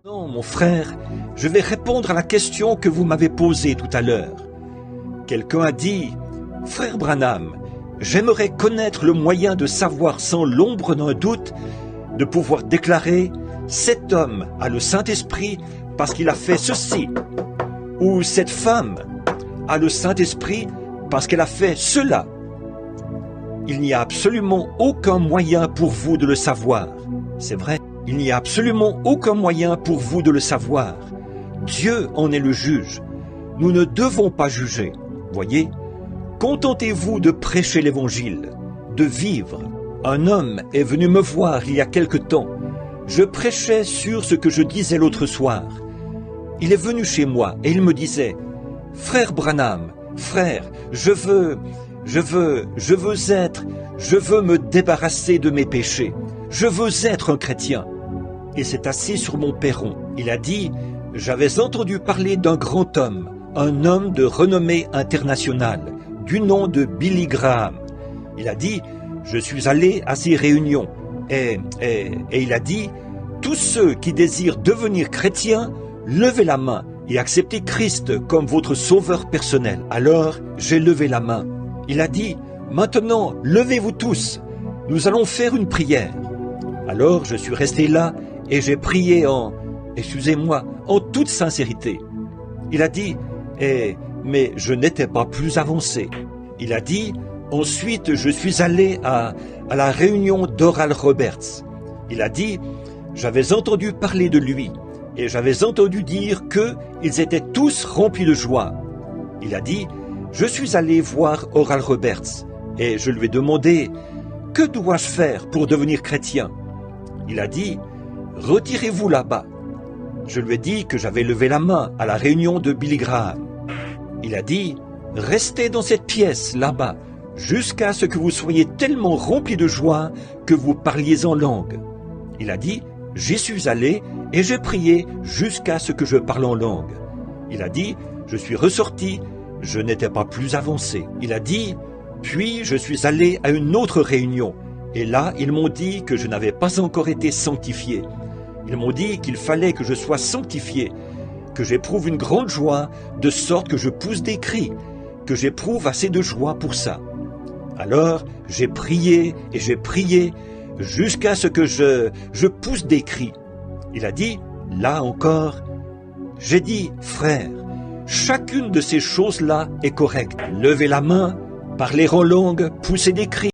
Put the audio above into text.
Non, mon frère, je vais répondre à la question que vous m'avez posée tout à l'heure. Quelqu'un a dit, « Frère Branham, j'aimerais connaître le moyen de savoir sans l'ombre d'un doute, de pouvoir déclarer « Cet homme a le Saint-Esprit parce qu'il a fait ceci » ou « Cette femme a le Saint-Esprit parce qu'elle a fait cela ». Il n'y a absolument aucun moyen pour vous de le savoir. C'est vrai, il n'y a absolument aucun moyen pour vous de le savoir. Dieu en est le juge. Nous ne devons pas juger. Voyez, contentez-vous de prêcher l'Évangile, de vivre. Un homme est venu me voir il y a quelque temps. Je prêchais sur ce que je disais l'autre soir. Il est venu chez moi et il me disait, « Frère Branham, frère, je veux me débarrasser de mes péchés. Je veux être un chrétien. » Il s'est assis sur mon perron. Il a dit, « J'avais entendu parler d'un grand homme, un homme de renommée internationale, du nom de Billy Graham. » Il a dit, « Je suis allé à ces réunions. » Et il a dit, « Tous ceux qui désirent devenir chrétiens, levez la main et acceptez Christ comme votre sauveur personnel. » Alors, j'ai levé la main. Il a dit, « Maintenant, levez-vous tous. Nous allons faire une prière. » Alors, je suis resté là et j'ai prié en toute sincérité. Il a dit, « Mais je n'étais pas plus avancé. » Il a dit, « Ensuite, je suis allé à la réunion d'Oral Roberts. » Il a dit, « J'avais entendu parler de lui et j'avais entendu dire qu'ils étaient tous remplis de joie. » Il a dit, « Je suis allé voir Oral Roberts et je lui ai demandé, « Que dois-je faire pour devenir chrétien ?» Il a dit, « Retirez-vous là-bas. » Je lui ai dit que j'avais levé la main à la réunion de Billy Graham. Il a dit, « Restez dans cette pièce là-bas jusqu'à ce que vous soyez tellement remplis de joie que vous parliez en langue. » Il a dit, « J'y suis allé et j'ai prié jusqu'à ce que je parle en langue. » Il a dit, « Je suis ressorti, je n'étais pas plus avancé. » Il a dit, « Puis je suis allé à une autre réunion et là ils m'ont dit que je n'avais pas encore été sanctifié. Ils m'ont dit qu'il fallait que je sois sanctifié, que j'éprouve une grande joie de sorte que je pousse des cris, que j'éprouve assez de joie pour ça. » Alors j'ai prié et j'ai prié jusqu'à ce que je pousse des cris. Il a dit, là encore, j'ai dit, frère, chacune de ces choses-là est correcte. Lever la main, parler en langue, pousser des cris.